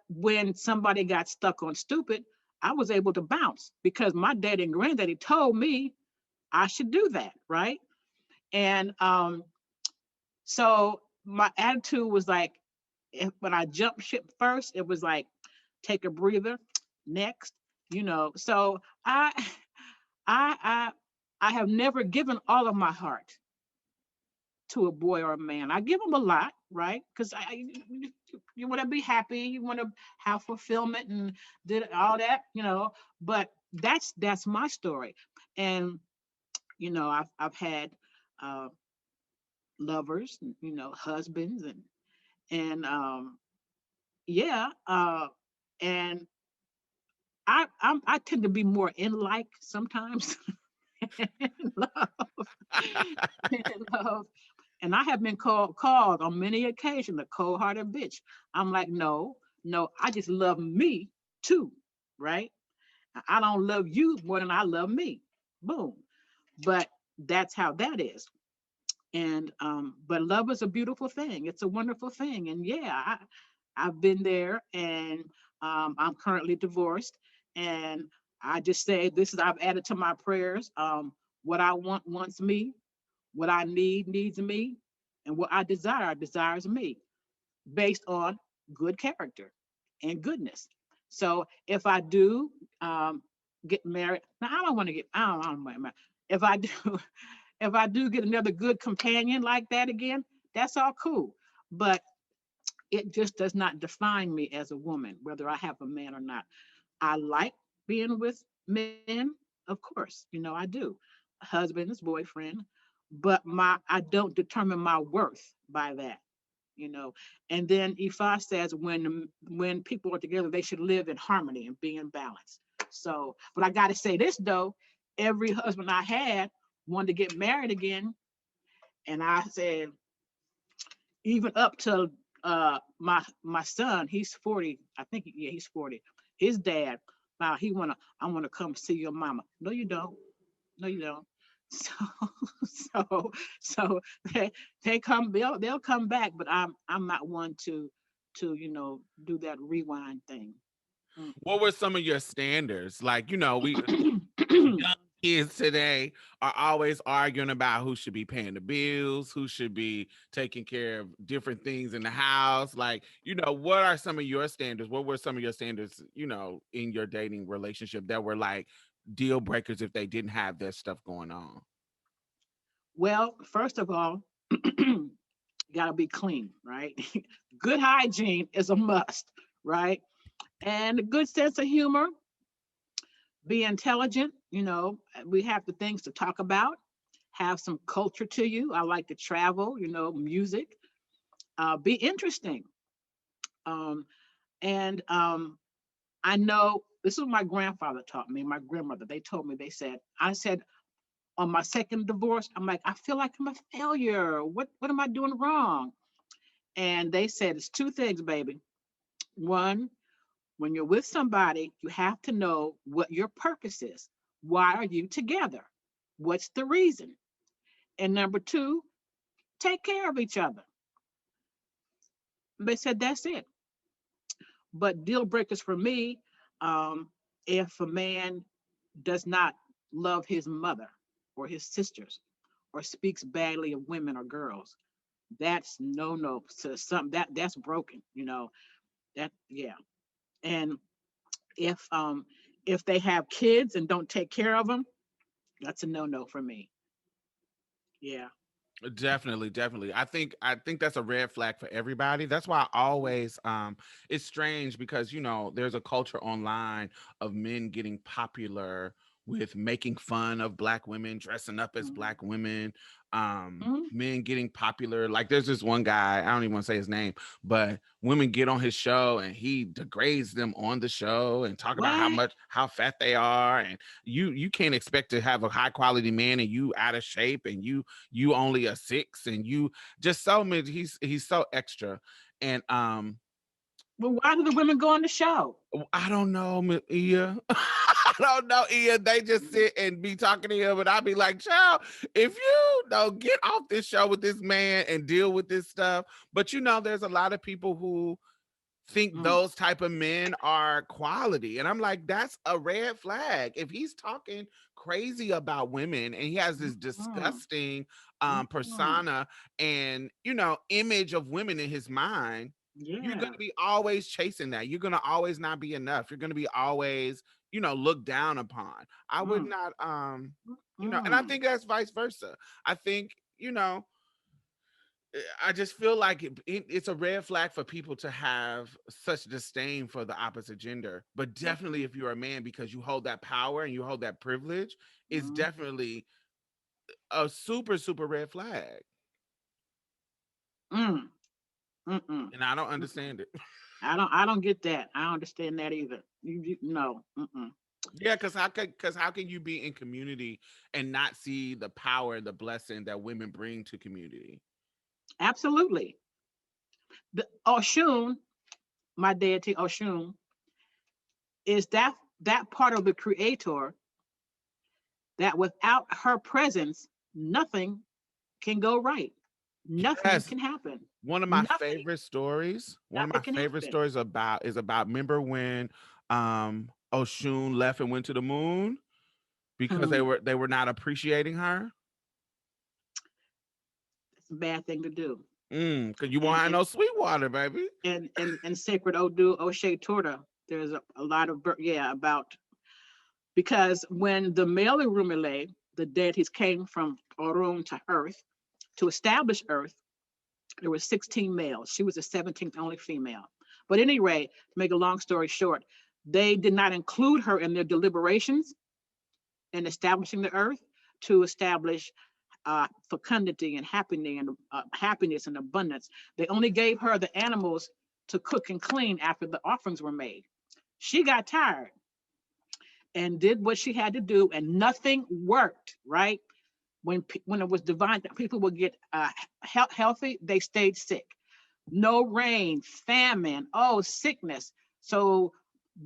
when somebody got stuck on stupid, I was able to bounce because my daddy and granddaddy told me I should do that, right? And so my attitude was like, when I jumped ship first, it was like, take a breather, next, So I I I have never given all of my heart to a boy or a man. I give them a lot, right? Because you want to be happy, you want to have fulfillment and did all that, But that's my story, and I've had uh, lovers, husbands, and yeah, and I tend to be more in like sometimes in love, in love. And I have been called on many occasions a cold hearted bitch. I'm like, no, no, I just love me too, right? I don't love you more than I love me. Boom. But that's how that is. And but love is a beautiful thing. It's a wonderful thing. And yeah, I've been there, and I'm currently divorced. And I just say this is I've added to my prayers. What I want wants me, what I need needs me, and what I desire desires me, based on good character and goodness. So if I do get married, now I don't want to get, I don't want to marry. If I do, if I do get another good companion like that again, that's all cool. But it just does not define me as a woman, whether I have a man or not. I like being with men, of course, I do. Husband is boyfriend, but I don't determine my worth by that, you know. And then Ifa says when people are together, they should live in harmony and be in balance. So, but I got to say this though, every husband I had wanted to get married again, and I said even up to my son, he's 40, I think, yeah, he's 40. His dad, wow, I want to come see your mama. No, you don't. No, you don't. So, so, so they come. They'll come back, but I'm not one to do that rewind thing. What were some of your standards? Like, we Mm. young kids today are always arguing about who should be paying the bills, who should be taking care of different things in the house. Like, what are some of your standards? What were some of your standards, in your dating relationship that were like deal breakers if they didn't have that stuff going on? Well, first of all, gotta be clean, right? Good hygiene is a must, right? And a good sense of humor, be intelligent, we have the things to talk about, have some culture to you. I like to travel, music, be interesting. Um, and I know this is what my grandfather taught me, my grandmother, they told me, I said, on my second divorce, I'm like, I feel like I'm a failure. What am I doing wrong? And they said, it's two things, baby. One, when you're with somebody, you have to know what your purpose is. Why are you together? What's the reason? And number two, take care of each other. They said that's it. But deal breakers for me, um, if a man does not love his mother or his sisters or speaks badly of women or girls, that's no. So some that's broken, that, yeah. And if um if they have kids and don't take care of them, that's a no for me. Yeah. Definitely, definitely. I think that's a red flag for everybody. That's why I always it's strange because there's a culture online of men getting popular with making fun of black women, dressing up as Mhm. black women, Mhm. men getting popular. Like there's this one guy, I don't even want to say his name, but women get on his show and he degrades them on the show and talk about What? how fat they are, and you can't expect to have a high quality man and you out of shape and you only a six and you just so many he's so extra. And Well, why do the women go on the show? I don't know, Iya. I don't know, Iya. They just sit and be talking to him, and I be like, "Child, if you don't get off this show with this man and deal with this stuff." But there's a lot of people who think Mm. those type of men are quality, and I'm like, that's a red flag. If he's talking crazy about women and he has this Mm. disgusting Mm. persona and image of women in his mind, you're going Yeah. to be always chasing that. You're going to always not be enough. You're going to be always looked down upon. I would Mm. not and I Mm. think that's vice versa. I think I just feel like it's a red flag for people to have such disdain for the opposite gender. But definitely, if you're a man, because you hold that power and you hold that privilege, it's Mm. definitely a super, super red flag. Mm. Mm-mm. And I don't Mm-mm. understand it. I don't get that. I don't understand that either. No. Mm-mm. Yeah, because how can you be in community and not see the power and the blessing that women bring to community? Absolutely. The Oshun, my deity Oshun, is that part of the creator that without her presence, nothing can go right. Nothing Yes, can happen. one of my Nothing, favorite stories. One of nothing my can favorite happen. stories about remember when Oshun left and went to the moon because Hmm. they were not appreciating her. It's a bad thing to do. Because you won't And have and no sweet water, baby. and sacred Odu Oshe Torta, there's a lot of yeah about because when the male Irumile, the deities came from Orun to Earth to establish Earth, there were 16 males. She was the 17th only female. But anyway, to make a long story short, they did not include her in their deliberations in establishing the earth to establish fecundity and happiness and abundance. They only gave her the animals to cook and clean after the offerings were made. She got tired and did what she had to do, and nothing worked. Right when it was divine, people would get healthy. They stayed sick. No rain, famine, oh, sickness. So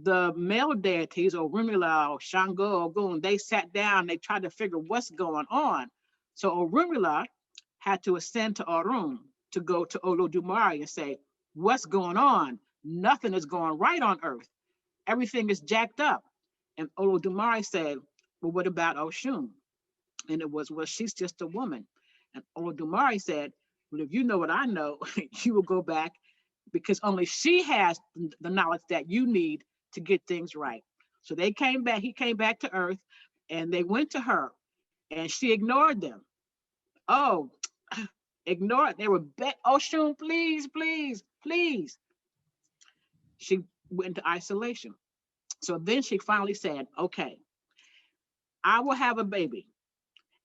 the male deities, or Rumila, or Shango, or Gun, they sat down, they tried to figure what's going on. So Orunmila had to ascend to Orun to go to Olodumare and say, what's going on? Nothing is going right on earth. Everything is jacked up. And Olodumare said, well, what about Oshun? And it was, well, she's just a woman. And Olodumare said, well, if you know what I know, you will go back because only she has the knowledge that you need to get things right. So they came back, he came back to earth, and they went to her and she ignored them. Oh, ignored. They were oh, Shun, please, please, please. She went into isolation. So then she finally said, okay, I will have a baby,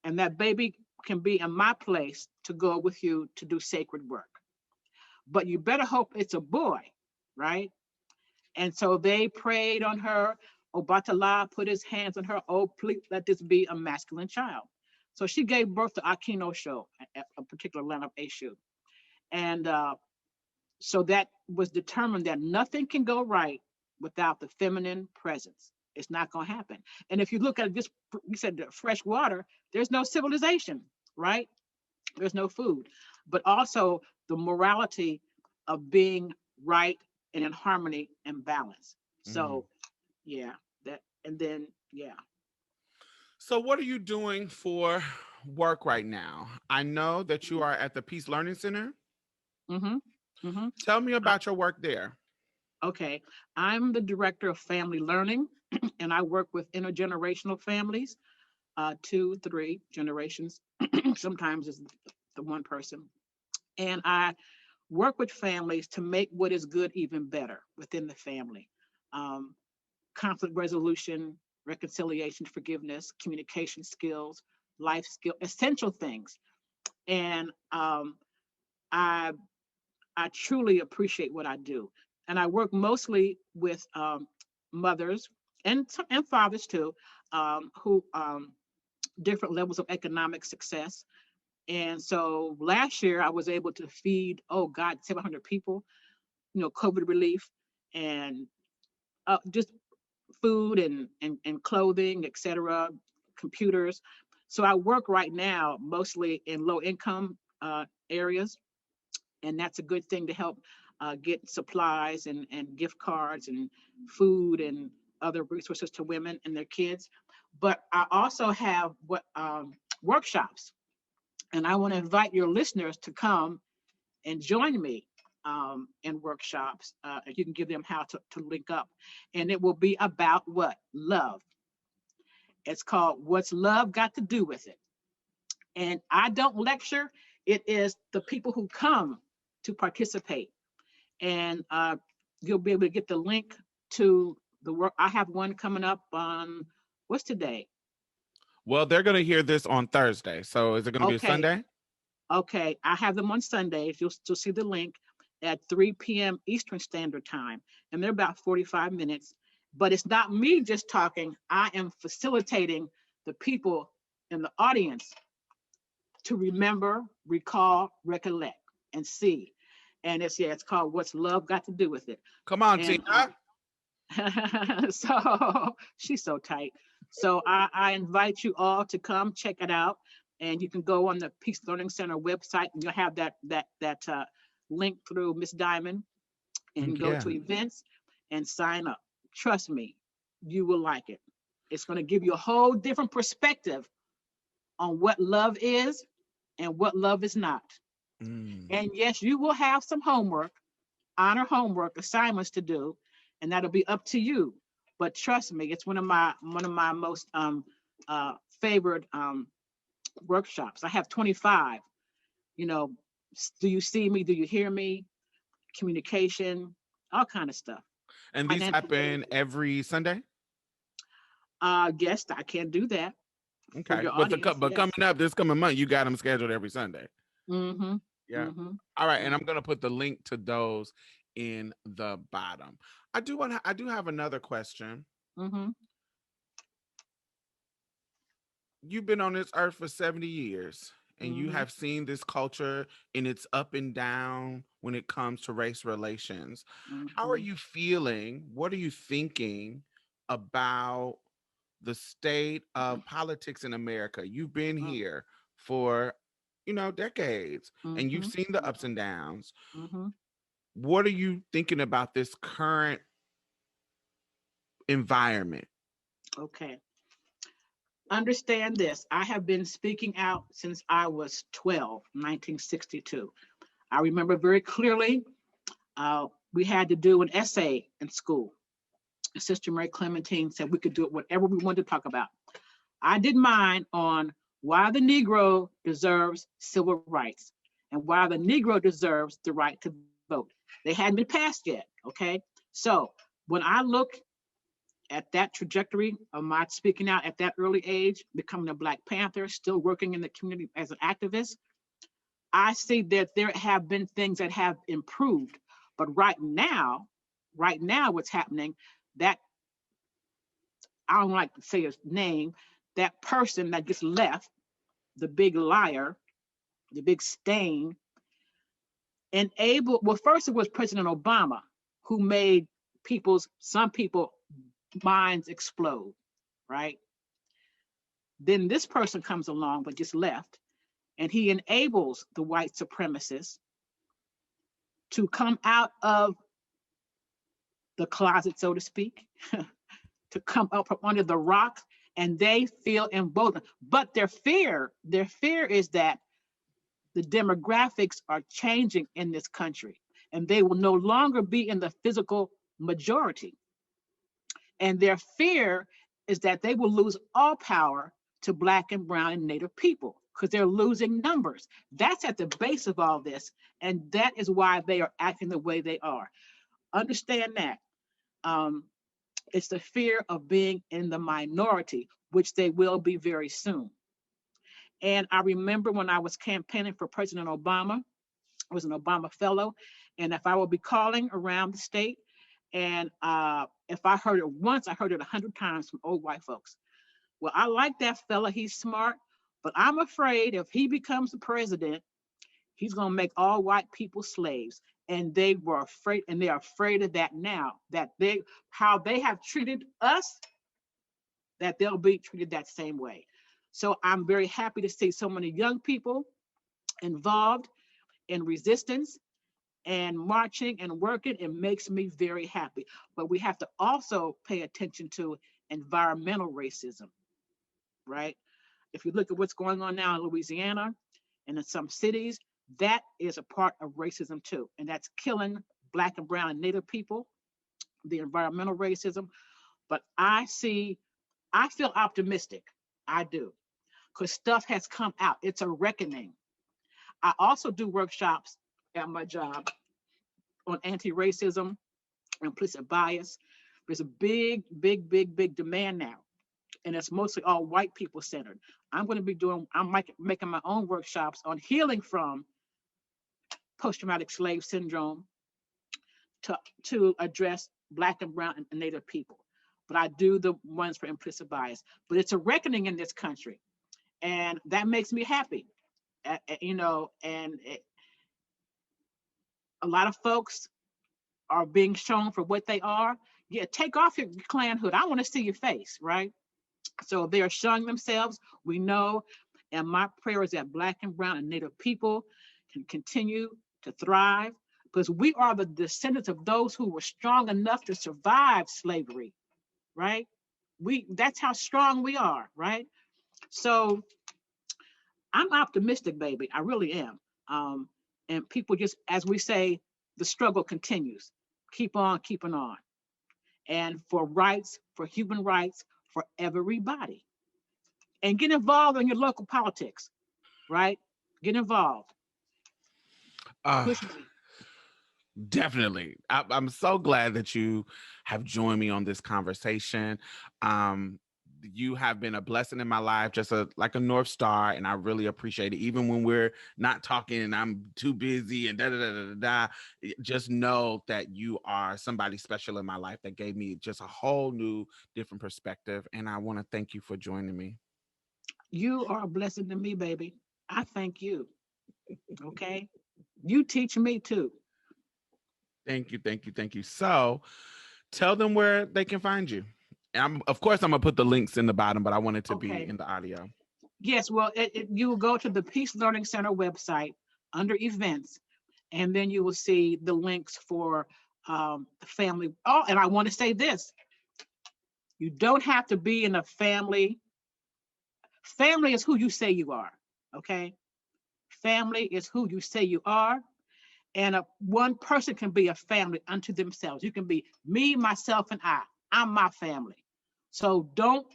and that baby can be in my place to go with you to do sacred work. But you better hope it's a boy, right? And so they prayed on her. Obatala put his hands on her. Oh, please let this be a masculine child. So she gave birth to Akino Show, a particular land of Eshu. And so that was determined that nothing can go right without the feminine presence. It's not going to happen. And if you look at this, you said the fresh water, there's no civilization, right? There's no food. But also the morality of being right and in harmony and balance. Mhm. So yeah, that and then yeah. So, what are you doing for work right now? I know that you are at the Peace Learning Center. Mm-hmm. Mm-hmm. Tell me about your work there. Okay. I'm the director of family learning, and I work with intergenerational families, 2, 3 generations. Sometimes it's the one person. And I work with families to make what is good even better within the family. Um, Conflict resolution, reconciliation, forgiveness, communication skills, life skill, essential things. And I I truly appreciate what I do. And I work mostly with mothers and fathers too, who different levels of economic success. And so last year I was able to feed, oh God, 700 people, COVID relief and just food and clothing, etc., computers. So I work right now mostly in low income areas, and that's a good thing to help get supplies and gift cards and food and other resources to women and their kids. But I also have workshops, and I want to invite your listeners to come and join me in workshops. You can give them how to link up, and it will be about what? Love. It's called What's Love Got to Do with It? And I don't lecture. It is the people who come to participate, and you'll be able to get the link to the work. I have one coming up on what's today? Well, they're going to hear this on Thursday. So is it going to be a Okay, Sunday? okay. I have them on Sundays. You'll see the link at 3 p.m. Eastern Standard Time, and they're about 45 minutes. But it's not me just talking. I am facilitating the people in the audience to remember, recall, recollect, and see. And it's called What's Love Got to Do with It? Come on, And Tina. so she's so tight. So I invite you all to come check it out, and you can go on the Peace Learning Center website, and you'll have that link through Miss Diamond, and go Yeah. to events and sign up. Trust me, you will like it. It's going to give you a whole different perspective on what love is and what love is not. Mm. And yes, you will have some homework, honor homework assignments to do, and that'll be up to you. But trust me, it's one of my most favored workshops. I have 25. You know, do you see me? Do you hear me? Communication, all kind of stuff. And these Financial happen literacy. every Sunday? Yes, I can do that for Okay. your But audience. but Yes. coming up this coming month, you got them scheduled every Sunday. Mm-hmm. Yeah. Mm-hmm. All right, and Mm-hmm. I'm going to put the link to those in the bottom. I do have another question. Mm-hmm. You've been on this earth for 70 years and you Mm-hmm. have seen this culture in its up and down when it comes to race relations. How are Mm-hmm. you feeling? What are you thinking about the state of politics in America? You've been here for, decades and you've Mm-hmm. seen the ups and downs. Mm-hmm. What are you thinking about this current environment? Okay. Understand this. I have been speaking out since I was 12, 1962. I remember very clearly we had to do an essay in school. Sister Mary Clementine said we could do it whatever we wanted to talk about. I did mine on why the Negro deserves civil rights and why the Negro deserves the right to vote. They hadn't been passed yet. Okay. So when I look at that trajectory of my speaking out at that early age, becoming a Black Panther, still working in the community as an activist, I see that there have been things that have improved. But right now, what's happening, that I don't like to say his name, that person that gets left, the big liar, the big stain, well, first it was President Obama who made some people minds explode, right? Then this person comes along, but just left, and he enables the white supremacists to come out of the closet, so to speak, to come up from under the rock, and they feel emboldened. But their fear is that the demographics are changing in this country, and they will no longer be in the physical majority. And their fear is that they will lose all power to Black and Brown and Native people. because they're losing numbers. That's at the base of all this. And that is why they are acting the way they are. Understand that. Um, it's the fear of being in the minority, which they will be very soon. And I remember when I was campaigning for President Obama, I was an Obama fellow. And if I would be calling around the state, and if I heard it once, I heard it 100 times from old white folks. Well, I like that fella. He's smart, but I'm afraid if he becomes the president, he's going to make all white people slaves. And they were afraid, and they are afraid of that now, that how they have treated us, that they'll be treated that same way. So I'm very happy to see so many young people involved in resistance and marching and working. It makes me very happy. But we have to also pay attention to environmental racism, right? If you look at what's going on now in Louisiana and in some cities, that is a part of racism too. And that's killing Black and brown and Native people, the environmental racism. But I feel optimistic. I do. Because stuff has come out. It's a reckoning. I also do workshops at my job on anti-racism, implicit bias. There's a big demand now, and it's mostly all white people centered. I'm making my own workshops on healing from post-traumatic slave syndrome to address Black and brown and Native people. But I do the ones for implicit bias. But it's a reckoning in this country, and that makes me happy. And a lot of folks are being shown for what they are. Yeah, take off your clan hood. I want to see your face, right? So they are showing themselves. We know, and my prayer is that Black and brown and Native people can continue to thrive, because we are the descendants of those who were strong enough to survive slavery, right? That's how strong we are, right? So I'm optimistic, baby. I really am. And people just, as we say, the struggle continues. Keep on keeping on. And for rights, for human rights, for everybody. And get involved in your local politics, right? Get involved. Uh, Push me. Definitely. I'm so glad that you have joined me on this conversation. Um, you have been a blessing in my life, just like a North Star, and I really appreciate it. Even when we're not talking and I'm too busy and da da da da da, just know that you are somebody special in my life that gave me just a whole new, different perspective. And I want to thank you for joining me. You are a blessing to me, baby. I thank you. Okay. You teach me too. Thank you, thank you, thank you. So, tell them where they can find you. Of course, I'm gonna put the links in the bottom, but I want it to be Okay. in the audio. Yes. Well, you will go to the Peace Learning Center website under events, and then you will see the links for the family. Oh, and I want to say this: you don't have to be in a family. Family is who you say you are. Okay. Family is who you say you are. And one person can be a family unto themselves. You can be me, myself, and I. I'm my family. So don't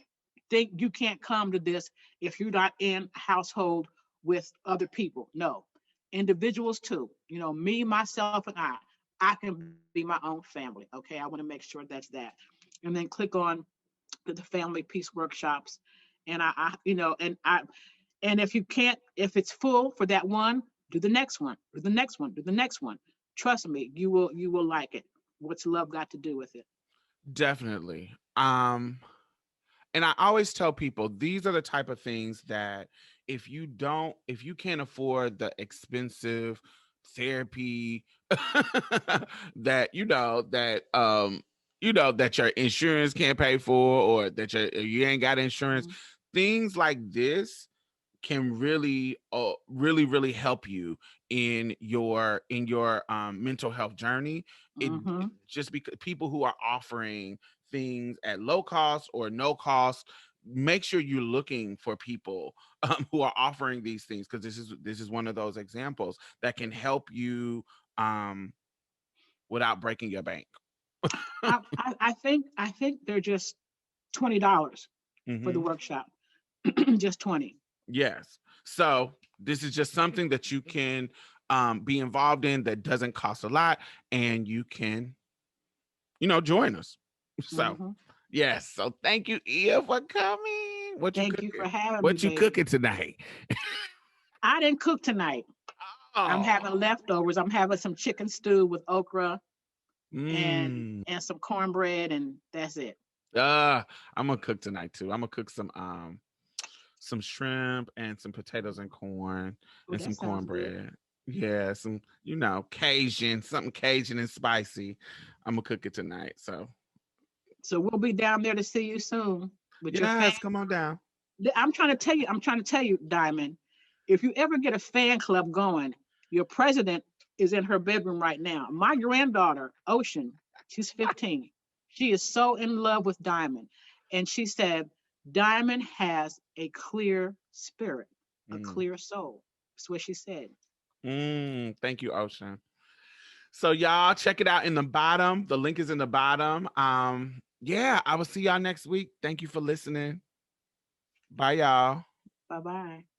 think you can't come to this if you're not in a household with other people. No, individuals too. Me, myself, and I can be my own family. Okay, I want to make sure that's that. And then click on the family peace workshops, and and if you can't, if it's full for that one, do the next one, do the next one, do the next one. Trust me, you will like it. What's love got to do with it? Definitely. And I always tell people these are the type of things that if you can't afford the expensive therapy that that your insurance can't pay for, or that you ain't got insurance, Mm-hmm. things like this can really help you in your mental health journey. It Mm-hmm. just because people who are offering things at low cost or no cost, make sure you're looking for people who are offering these things, because this is one of those examples that can help you um, without breaking your bank. I think they're just $20 for the Hmm. workshop. Just 20. Yes. So this is just something that you can be involved in that doesn't cost a lot, and you can, join us. So Hmm. yes. So thank you, Iya, for coming. What you Thank you for cooking? having me, What you baby. cooking tonight? I didn't cook tonight. I'm having Oh. leftovers. I'm having some chicken stew with okra and Mm. and some cornbread, and that's it. Uh, I'm gonna cook tonight too. I'm gonna cook some shrimp and some potatoes and corn Oh, and that some sounds good. cornbread. Yeah, some, Cajun, something Cajun and spicy. I'm gonna cook it tonight. So So we'll be down there to see you soon with your fan. yes, come on down. I'm trying to tell you, Diamond, if you ever get a fan club going, your president is in her bedroom right now. My granddaughter, Ocean, she's 15. She is so in love with Diamond. And she said, Diamond has a clear spirit, a Mm. clear soul. That's what she said. Thank you, Ocean. So y'all check it out in the bottom. The link is in the bottom. Yeah, I will see y'all next week. Thank you for listening. Bye, y'all. Bye bye.